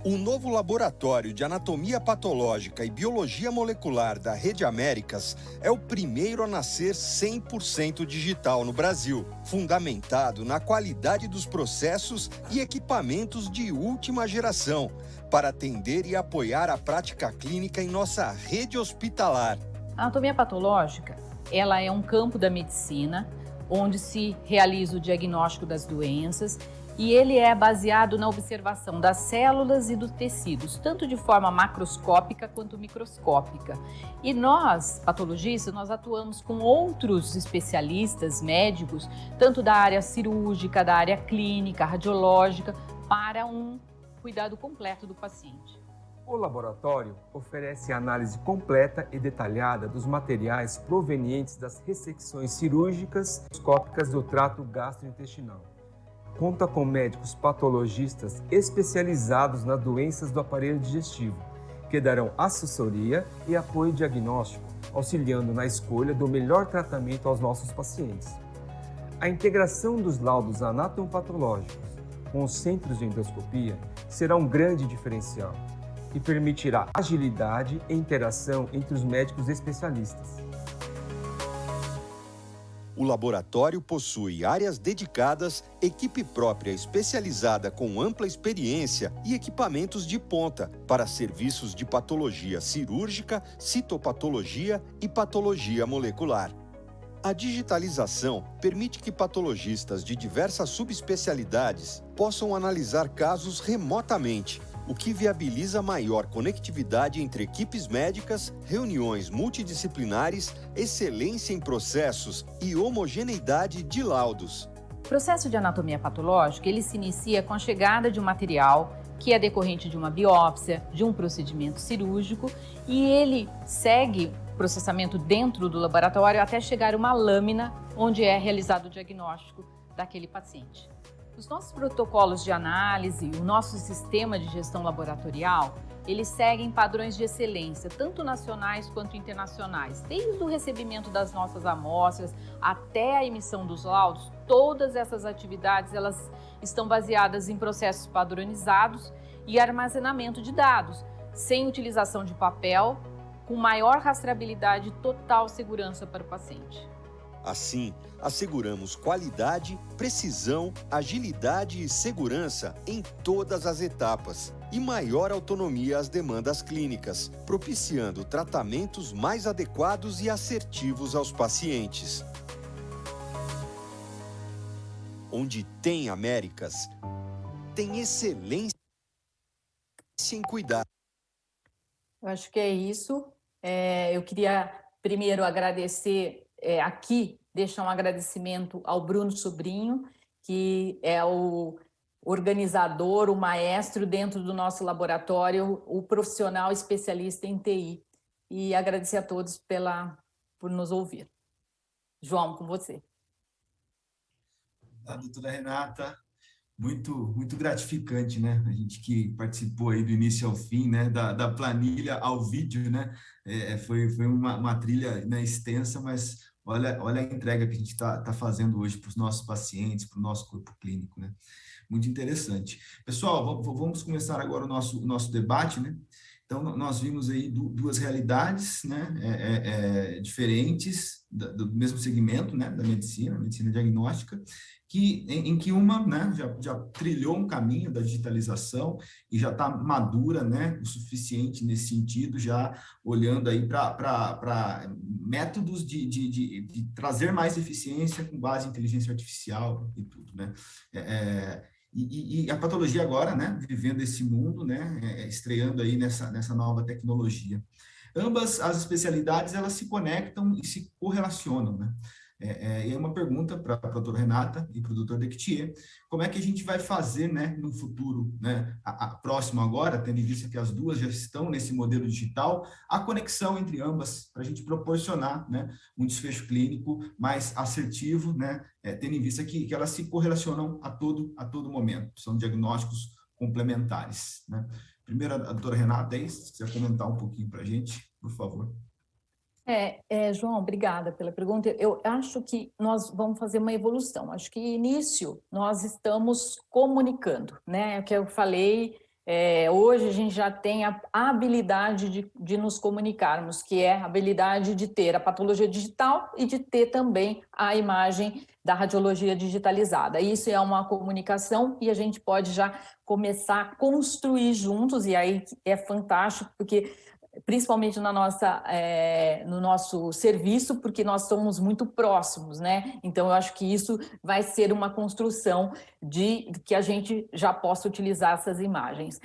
S4: O novo laboratório de anatomia patológica e biologia molecular da Rede Américas é o primeiro a nascer 100% digital no Brasil, fundamentado na qualidade dos processos e equipamentos de última geração, para atender e apoiar a prática clínica em nossa rede hospitalar.
S3: A anatomia patológica, ela é um campo da medicina onde se realiza o diagnóstico das doenças e ele é baseado na observação das células e dos tecidos, tanto de forma macroscópica quanto microscópica. E nós, patologistas, nós atuamos com outros especialistas médicos, tanto da área cirúrgica, da área clínica, radiológica, para um cuidado completo do paciente.
S5: O laboratório oferece análise completa e detalhada dos materiais provenientes das ressecções cirúrgicas e endoscópicas do trato gastrointestinal. Conta com médicos patologistas especializados nas doenças do aparelho digestivo, que darão assessoria e apoio diagnóstico, auxiliando na escolha do melhor tratamento aos nossos pacientes. A integração dos laudos anatomopatológicos com os centros de endoscopia será um grande diferencial e permitirá agilidade e interação entre os médicos especialistas.
S4: O laboratório possui áreas dedicadas, equipe própria especializada com ampla experiência e equipamentos de ponta para serviços de patologia cirúrgica, citopatologia e patologia molecular. A digitalização permite que patologistas de diversas subespecialidades possam analisar casos remotamente, o que viabiliza maior conectividade entre equipes médicas, reuniões multidisciplinares, excelência em processos e homogeneidade de laudos.
S3: O processo de anatomia patológica, ele se inicia com a chegada de um material que é decorrente de uma biópsia, de um procedimento cirúrgico, e ele segue o processamento dentro do laboratório até chegar uma lâmina onde é realizado o diagnóstico daquele paciente. Os nossos protocolos de análise, o nosso sistema de gestão laboratorial, eles seguem padrões de excelência, tanto nacionais quanto internacionais. Desde o recebimento das nossas amostras até a emissão dos laudos, todas essas atividades elas estão baseadas em processos padronizados e armazenamento de dados, sem utilização de papel, com maior rastreabilidade e total segurança para o paciente.
S4: Assim, asseguramos qualidade, precisão, agilidade e segurança em todas as etapas e maior autonomia às demandas clínicas, propiciando tratamentos mais adequados e assertivos aos pacientes. Onde tem Américas, tem excelência em cuidar.
S3: Eu acho que é isso. Eu queria primeiro agradecer aqui, deixar um agradecimento ao Bruno Sobrinho, que é o organizador, o maestro dentro do nosso laboratório, o profissional especialista em TI. E agradecer a todos por nos ouvir. João, com você.
S1: A doutora Renata, muito gratificante, né? A gente que participou aí do início ao fim, né? Da planilha ao vídeo, né? Foi uma trilha, né, extensa, mas olha a entrega que a gente está fazendo hoje para os nossos pacientes, para o nosso corpo clínico, né? Muito interessante. Pessoal, vamos começar agora o nosso debate, né? Então, nós vimos aí duas realidades, né, diferentes do mesmo segmento, né, da medicina diagnóstica, em que uma, né, já trilhou um caminho da digitalização e já está madura, né, o suficiente nesse sentido, já olhando aí para métodos de trazer mais eficiência com base em inteligência artificial e tudo, né? E a patologia agora, né, vivendo esse mundo, né, estreando aí nessa nova tecnologia. Ambas as especialidades, elas se conectam e se correlacionam, né? E é uma pergunta para a doutora Renata e para o doutor Dectier, como é que a gente vai fazer, né, no futuro, né, próximo agora, tendo em vista que as duas já estão nesse modelo digital, a conexão entre ambas, para a gente proporcionar, né, um desfecho clínico mais assertivo, né, tendo em vista que elas se correlacionam a todo momento, são diagnósticos complementares, né? Primeiro, a doutora Renata, aí, se quiser comentar um pouquinho para a gente, por favor.
S3: João, obrigada pela pergunta. Eu acho que nós vamos fazer uma evolução. Acho que, início, nós estamos comunicando, né? O que eu falei, hoje a gente já tem a habilidade de nos comunicarmos, que é a habilidade de ter a patologia digital e de ter também a imagem da radiologia digitalizada. Isso é uma comunicação e a gente pode já começar a construir juntos, e aí é fantástico, porque principalmente no nosso serviço, porque nós somos muito próximos, né? Então, eu acho que isso vai ser uma construção de que a gente já possa utilizar essas imagens.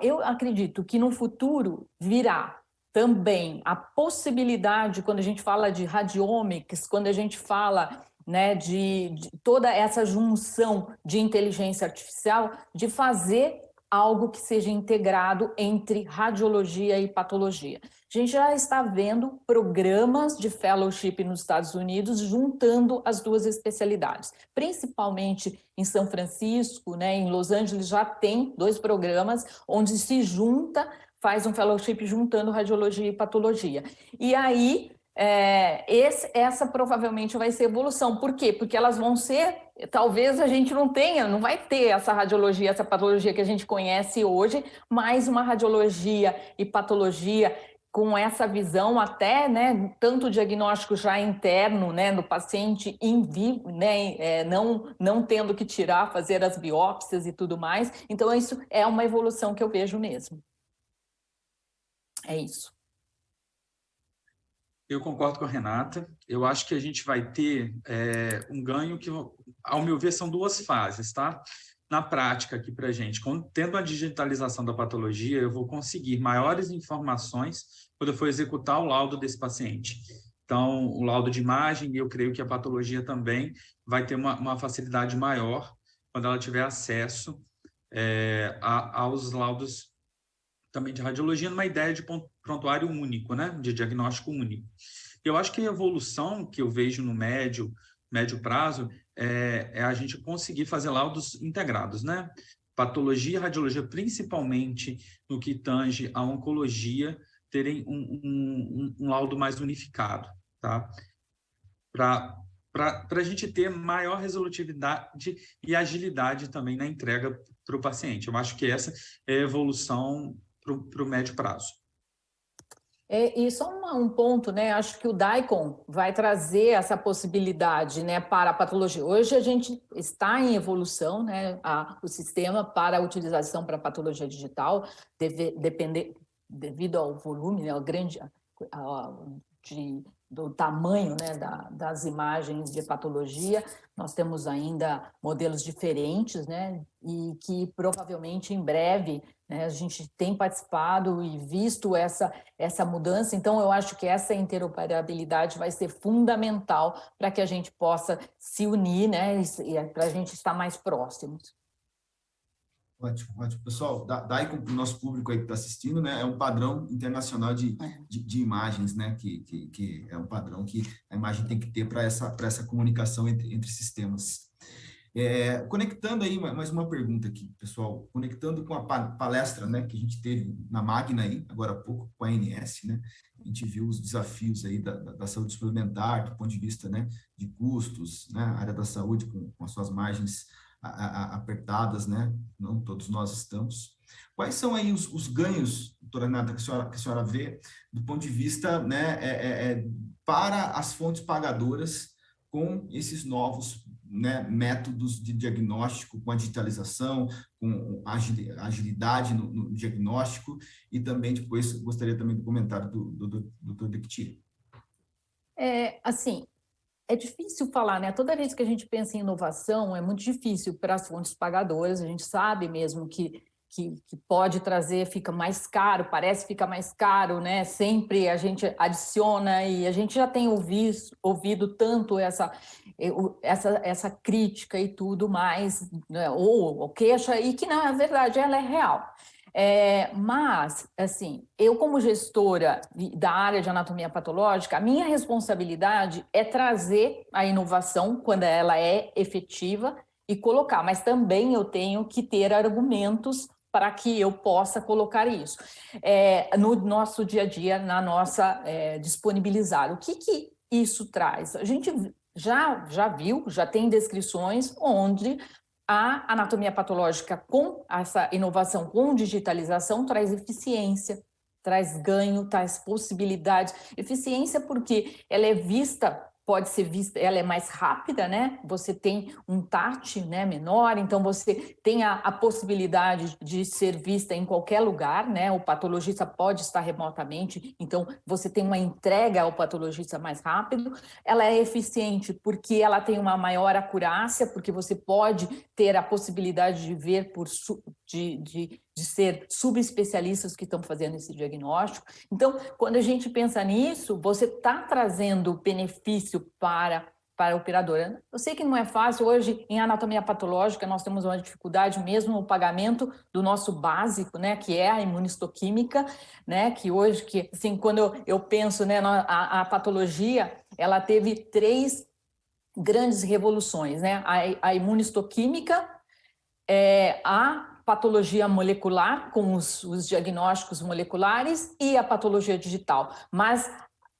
S3: Eu acredito que no futuro virá também a possibilidade, quando a gente fala de radiomics, quando a gente fala, né, de toda essa junção de inteligência artificial, de fazer algo que seja integrado entre radiologia e patologia. A gente já está vendo programas de fellowship nos Estados Unidos juntando as duas especialidades, principalmente em São Francisco, né, em Los Angeles já tem 2 programas onde se junta, faz um fellowship juntando radiologia e patologia. E aí, essa provavelmente vai ser evolução. Por quê? Porque elas vão ser, talvez a gente não vai ter essa radiologia, essa patologia que a gente conhece hoje, mas uma radiologia e patologia com essa visão até, né, tanto diagnóstico já interno, né, do paciente em vivo, né, não tendo que fazer as biópsias e tudo mais. Então, isso é uma evolução que eu vejo mesmo. É isso.
S2: Eu concordo com a Renata. Eu acho que a gente vai ter um ganho que, ao meu ver, são 2 fases, tá? na prática aqui para a gente? Tendo a digitalização da patologia, eu vou conseguir maiores informações quando eu for executar o laudo desse paciente. Então, o laudo de imagem, e eu creio que a patologia também vai ter uma facilidade maior quando ela tiver acesso aos laudos também de radiologia, numa ideia de prontuário único, né? De diagnóstico único. Eu acho que a evolução que eu vejo no médio prazo é a gente conseguir fazer laudos integrados, né? Patologia e radiologia, principalmente no que tange à oncologia, terem um laudo mais unificado, tá? Para a gente ter maior resolutividade e agilidade também na entrega para o paciente. Eu acho que essa é a evolução para o médio prazo.
S3: E só um ponto, né? Acho que o DICOM vai trazer essa possibilidade, né, para a patologia. Hoje a gente está em evolução, né, o sistema para a utilização para a patologia digital, devido ao volume, né, do tamanho, né, das imagens de patologia. Nós temos ainda modelos diferentes, né, e que provavelmente em breve, né, a gente tem participado e visto essa mudança. Então, eu acho que essa interoperabilidade vai ser fundamental para que a gente possa se unir, né, e para a gente estar mais próximos.
S1: Ótimo, ótimo. Pessoal, DICOM, para o nosso público aí que está assistindo, né, é um padrão internacional de imagens, né, que é um padrão que a imagem tem que ter para essa comunicação entre sistemas. Conectando aí, mais uma pergunta aqui, pessoal, conectando com a palestra, né, que a gente teve na Magna aí, agora há pouco, com a ANS, né, a gente viu os desafios aí da saúde suplementar, do ponto de vista, né, de custos, né, a área da saúde com as suas margens apertadas, né? Não todos nós estamos. Quais são aí os ganhos, doutora Renata, que a senhora vê do ponto de vista, né, para as fontes pagadoras com esses novos, né, métodos de diagnóstico, com a digitalização, com a agilidade no diagnóstico, e também depois gostaria também do comentário do Dr. Dequiti.
S3: Assim, é difícil falar, né? Toda vez que a gente pensa em inovação, é muito difícil para as fontes pagadoras. A gente sabe mesmo que pode trazer, fica mais caro, parece ficar mais caro, né? Sempre a gente adiciona e a gente já tem ouvido tanto essa crítica e tudo mais, né? ou queixa, e que, na verdade, ela é real. Mas, assim, eu como gestora da área de anatomia patológica, a minha responsabilidade é trazer a inovação quando ela é efetiva e colocar, mas também eu tenho que ter argumentos para que eu possa colocar isso no nosso dia a dia, na nossa disponibilizar. O que isso traz? A gente já viu, já tem descrições onde a anatomia patológica com essa inovação, com digitalização, traz eficiência, traz ganho, traz possibilidades. Eficiência porque ela é vista, pode ser vista, ela é mais rápida, né? Você tem um touch, né, menor, então você tem a possibilidade de ser vista em qualquer lugar, né? O patologista pode estar remotamente, então você tem uma entrega ao patologista mais rápido. Ela é eficiente porque ela tem uma maior acurácia, porque você pode ter a possibilidade de ver de ser subespecialistas que estão fazendo esse diagnóstico. Então, quando a gente pensa nisso, você está trazendo benefício para a operadora. Eu sei que não é fácil, hoje em anatomia patológica nós temos uma dificuldade mesmo no pagamento do nosso básico, né, que é a imunistoquímica, né, que hoje, assim, quando eu penso, né, a patologia, ela teve 3 grandes revoluções, né, a imunistoquímica, a patologia molecular, com os diagnósticos moleculares, e a patologia digital. Mas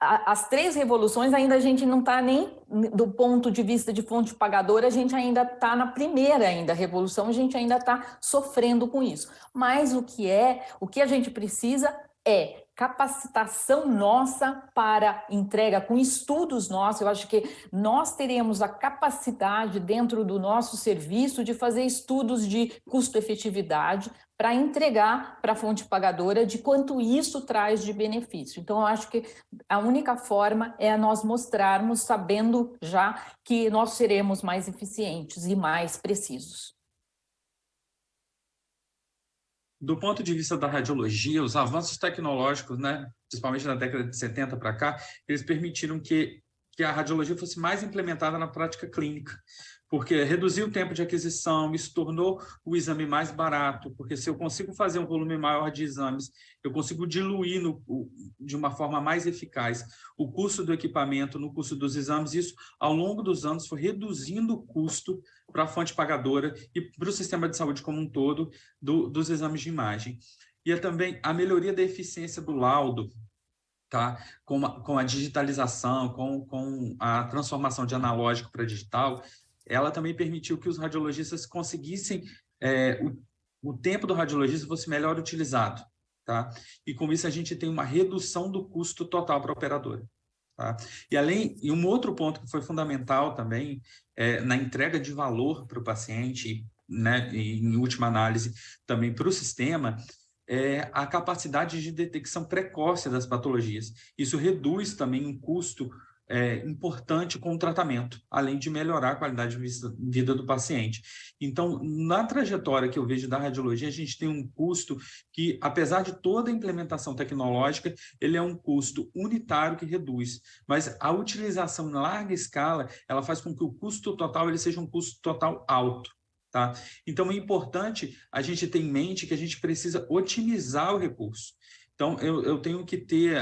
S3: as 3 revoluções ainda a gente não está nem do ponto de vista de fonte pagadora, a gente ainda está na primeira revolução, a gente ainda está sofrendo com isso. Mas o que a gente precisa é capacitação nossa para entrega com estudos nossos. Eu acho que nós teremos a capacidade dentro do nosso serviço de fazer estudos de custo-efetividade para entregar para a fonte pagadora de quanto isso traz de benefício. Então, eu acho que a única forma é nós mostrarmos, sabendo já que nós seremos mais eficientes e mais precisos.
S2: do ponto de vista da radiologia, os avanços tecnológicos, né, principalmente na década de 70 para cá, eles permitiram que a radiologia fosse mais implementada na prática clínica, porque reduziu o tempo de aquisição, isso tornou o exame mais barato, porque se eu consigo fazer um volume maior de exames, eu consigo diluir de uma forma mais eficaz o custo do equipamento no custo dos exames. Isso, ao longo dos anos, foi reduzindo o custo para a fonte pagadora e para o sistema de saúde como um todo dos exames de imagem. E é também a melhoria da eficiência do laudo, tá? Com a digitalização, com a transformação de analógico para digital, ela também permitiu que os radiologistas conseguissem, o tempo do radiologista fosse melhor utilizado, tá? E com isso a gente tem uma redução do custo total para a operadora. Tá? E um outro ponto que foi fundamental também na entrega de valor para o paciente, né, e em última análise também para o sistema, é a capacidade de detecção precoce das patologias. Isso reduz também um custo importante com o tratamento, além de melhorar a qualidade de vida do paciente. Então, na trajetória que eu vejo da radiologia, a gente tem um custo que, apesar de toda a implementação tecnológica, ele é um custo unitário que reduz, mas a utilização em larga escala, ela faz com que o custo total ele seja um custo total alto. Tá? Então, é importante a gente ter em mente que a gente precisa otimizar o recurso. Então, eu tenho que ter,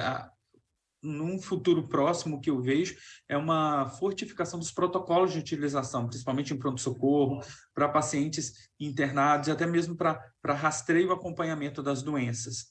S2: num futuro próximo que eu vejo, é uma fortificação dos protocolos de utilização, principalmente em pronto-socorro, para pacientes internados e até mesmo para rastreio e acompanhamento das doenças,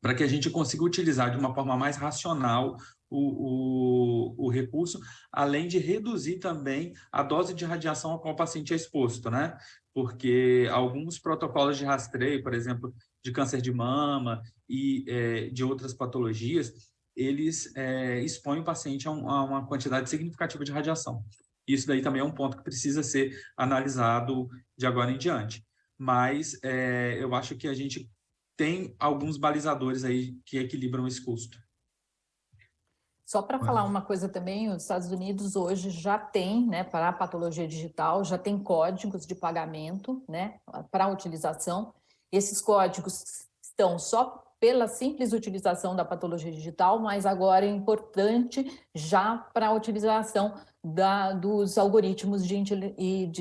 S2: para que a gente consiga utilizar de uma forma mais racional o recurso, além de reduzir também a dose de radiação a qual o paciente é exposto, né? Porque alguns protocolos de rastreio, por exemplo, de câncer de mama e de outras patologias, eles expõem o paciente a uma quantidade significativa de radiação. Isso daí também é um ponto que precisa ser analisado de agora em diante. Mas eu acho que a gente tem alguns balizadores aí que equilibram esse custo.
S3: Só para falar uma coisa também, os Estados Unidos hoje já tem, né, para a patologia digital, já tem códigos de pagamento, né, para a utilização. Esses códigos estão só pela simples utilização da patologia digital, mas agora é importante já para a utilização dos algoritmos de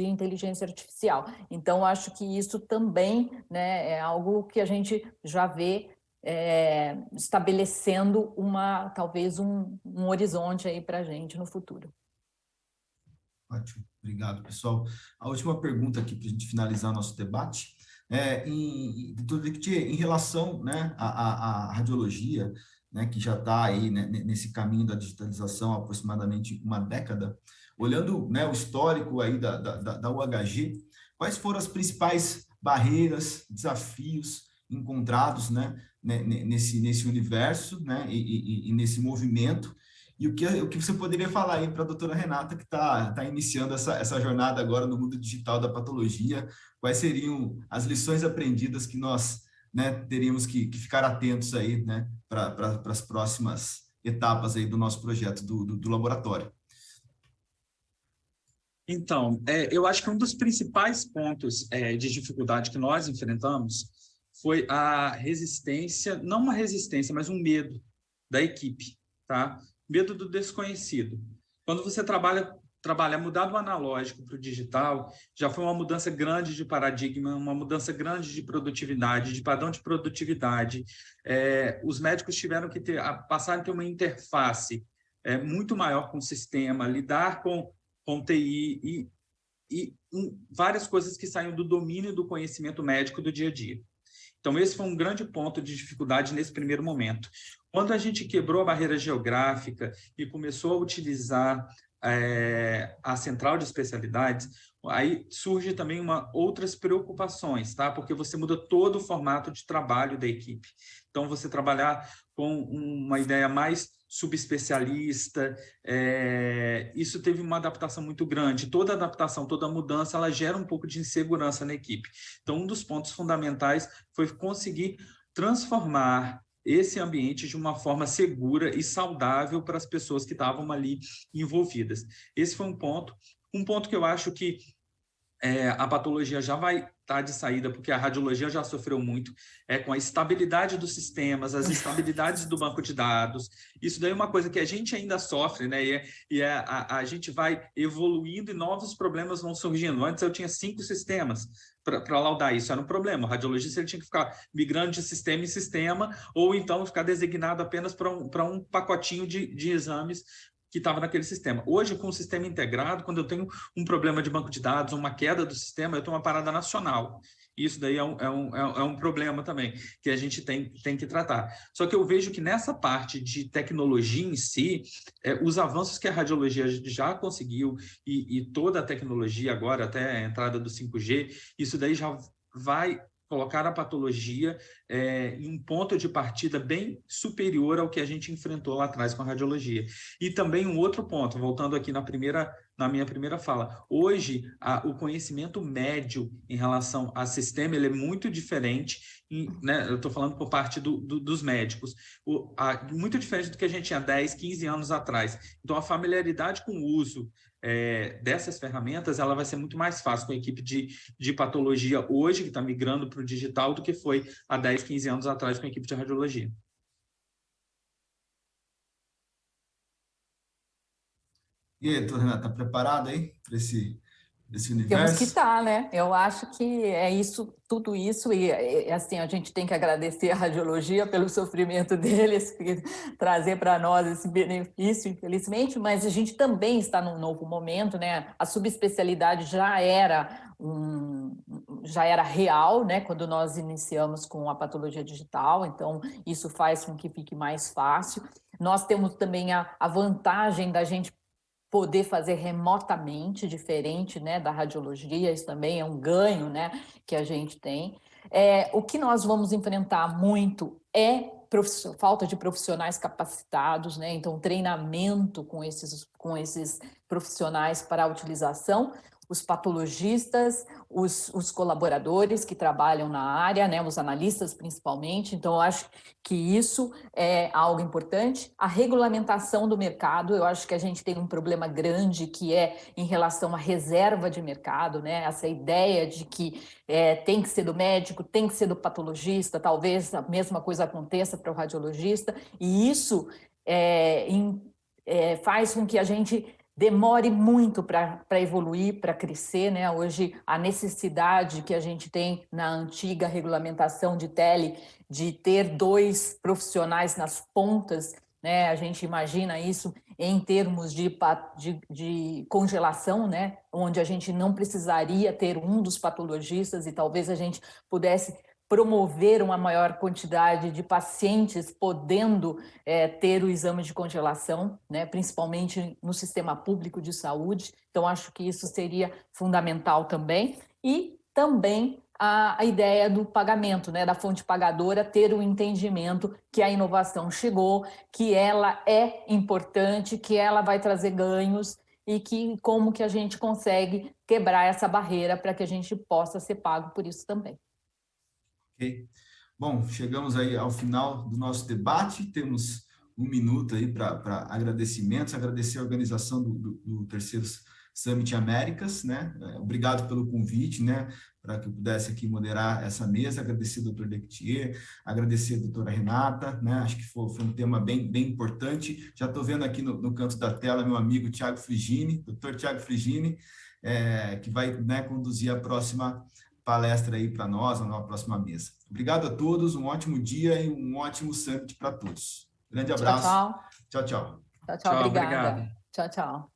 S3: inteligência artificial. Então, acho que isso também, né, é algo que a gente já vê estabelecendo talvez um horizonte aí para a gente no futuro.
S1: Ótimo, obrigado, pessoal. A última pergunta aqui para a gente finalizar nosso debate em relação, né, à radiologia, né, que já está aí, né, nesse caminho da digitalização há aproximadamente uma década, olhando, né, o histórico aí da UHG, quais foram as principais barreiras, desafios encontrados, né, nesse universo, né, e nesse movimento, e o que você poderia falar aí para a doutora Renata, que está iniciando essa jornada agora no mundo digital da patologia, quais seriam as lições aprendidas que nós, né, teríamos que ficar atentos aí, né, para as próximas etapas aí do nosso projeto do laboratório?
S2: Então, eu acho que um dos principais pontos de dificuldade que nós enfrentamos foi a resistência, não uma resistência, mas um medo da equipe, tá? Medo do desconhecido. Quando você trabalha mudar do analógico para o digital, já foi uma mudança grande de paradigma, uma mudança grande de produtividade, de padrão de produtividade. Os médicos tiveram que passar a ter uma interface muito maior com o sistema, lidar com TI e várias coisas que saem do domínio do conhecimento médico do dia a dia. Então, esse foi um grande ponto de dificuldade nesse primeiro momento. Quando a gente quebrou a barreira geográfica e começou a utilizar a central de especialidades, aí surge também outras preocupações, tá? Porque você muda todo o formato de trabalho da equipe. Então, você trabalhar com uma ideia mais subespecialista, isso teve uma adaptação muito grande. Toda adaptação, toda mudança, ela gera um pouco de insegurança na equipe. Então, um dos pontos fundamentais foi conseguir transformar esse ambiente de uma forma segura e saudável para as pessoas que estavam ali envolvidas. Esse foi um ponto que eu acho que a patologia já vai estar de saída, porque a radiologia já sofreu muito, com a estabilidade dos sistemas, as estabilidades do banco de dados. Isso daí é uma coisa que a gente ainda sofre, né? A gente vai evoluindo e novos problemas vão surgindo. Antes eu tinha 5 sistemas para laudar, isso era um problema. O radiologista ele tinha que ficar migrando de sistema em sistema, ou então ficar designado apenas para um pacotinho de exames que estava naquele sistema. Hoje, com o sistema integrado, quando eu tenho um problema de banco de dados, uma queda do sistema, eu tenho uma parada nacional. Isso daí é um problema também, que a gente tem que tratar. Só que eu vejo que nessa parte de tecnologia em si, os avanços que a radiologia já conseguiu, e toda a tecnologia agora, até a entrada do 5G, isso daí já vai colocar a patologia em um ponto de partida bem superior ao que a gente enfrentou lá atrás com a radiologia. E também um outro ponto, voltando aqui na minha primeira fala, hoje o conhecimento médio em relação a sistema ele é muito diferente, né? Eu estou falando por parte dos médicos, muito diferente do que a gente tinha 10, 15 anos atrás. Então, a familiaridade com o uso dessas ferramentas, ela vai ser muito mais fácil com a equipe de patologia hoje, que está migrando para o digital, do que foi há 10, 15 anos atrás com a equipe de radiologia.
S1: E aí, doutor Renato, está preparado aí para esse universo?
S3: Temos que estar, né? Eu acho que é isso, tudo isso, e assim, a gente tem que agradecer a radiologia pelo sofrimento deles, trazer para nós esse benefício, infelizmente, mas a gente também está num novo momento, né? A subespecialidade já era real, né? Quando nós iniciamos com a patologia digital, então isso faz com que fique mais fácil. Nós temos também a vantagem da gente poder fazer remotamente, diferente, né, da radiologia, isso também é um ganho, né, que a gente tem. O que nós vamos enfrentar muito é falta de profissionais capacitados, né, então treinamento com esses profissionais para a utilização, os patologistas, os colaboradores que trabalham na área, né, os analistas principalmente. Então, eu acho que isso é algo importante. A regulamentação do mercado, eu acho que a gente tem um problema grande que é em relação à reserva de mercado, né? Essa ideia de que tem que ser do médico, tem que ser do patologista, talvez a mesma coisa aconteça para o radiologista, e isso faz com que a gente demore muito para evoluir, para crescer, né? Hoje, a necessidade que a gente tem na antiga regulamentação de tele de ter 2 profissionais nas pontas, né? A gente imagina isso em termos de congelação, né? Onde a gente não precisaria ter um dos patologistas e talvez a gente pudesse promover uma maior quantidade de pacientes podendo ter o exame de congelação, né, principalmente no sistema público de saúde. Então, acho que isso seria fundamental também. E também a ideia do pagamento, né, da fonte pagadora, ter o entendimento que a inovação chegou, que ela é importante, que ela vai trazer ganhos e que como que a gente consegue quebrar essa barreira para que a gente possa ser pago por isso também.
S1: Ok. Bom, chegamos aí ao final do nosso debate, temos 1 minuto aí para agradecimentos, agradecer a organização do terceiro Summit Américas, né? Obrigado pelo convite, né? Para que eu pudesse aqui moderar essa mesa, agradecer ao doutor Lectier, agradecer a doutora Renata, né? Acho que foi um tema bem importante. Já estou vendo aqui no canto da tela meu amigo Tiago Frigini, doutor Tiago Frigini, que vai, né, conduzir a próxima palestra aí para nós, na próxima mesa. Obrigado a todos, um ótimo dia e um ótimo Summit para todos. Grande abraço.
S3: Tchau, tchau.
S1: Tchau, tchau.
S3: Tchau, obrigada.
S2: Obrigado.
S3: Tchau, tchau.